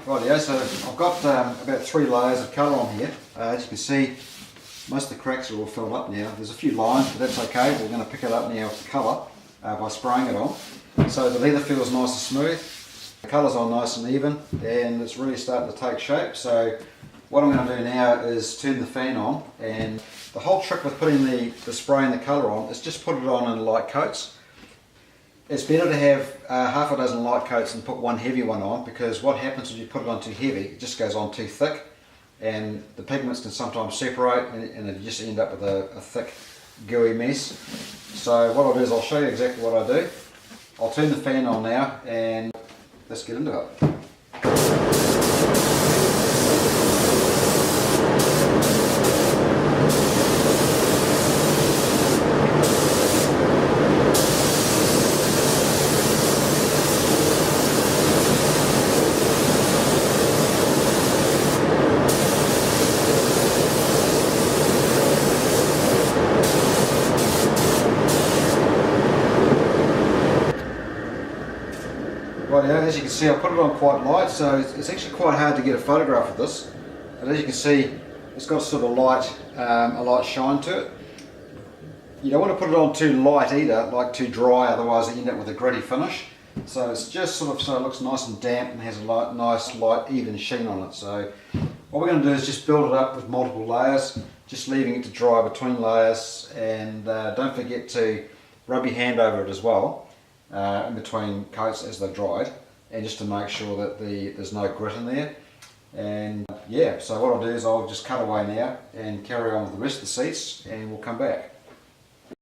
Rightio, so I've got about 3 layers of colour on here. As you can see, most of the cracks are all filled up now. There's a few lines, but that's okay. We're going to pick it up now with the colour by spraying it on. So the leather feels nice and smooth, the colour's on nice and even, and it's really starting to take shape. So what I'm going to do now is turn the fan on, and the whole trick with putting the spray and the colour on is just put it on in light coats. It's better to have half a dozen light coats and put one heavy one on, because what happens when you put it on too heavy, it just goes on too thick, and the pigments can sometimes separate, and you just end up with a thick gooey mess. So what I'll do is I'll show you exactly what I do. I'll turn the fan on now and let's get into it. Rightio, as you can see, I put it on quite light, so it's actually quite hard to get a photograph of this. But as you can see, it's got sort of a light shine to it. You don't want to put it on too light either, like too dry, otherwise you end up with a gritty finish. So it's just sort of so it looks nice and damp and has a nice light even sheen on it. So what we're going to do is just build it up with multiple layers, just leaving it to dry between layers, and don't forget to rub your hand over it as well. In between coats as they're dried, and just to make sure that there's no grit in there. And yeah, so what I'll do is I'll just cut away now and carry on with the rest of the seats, and we'll come back.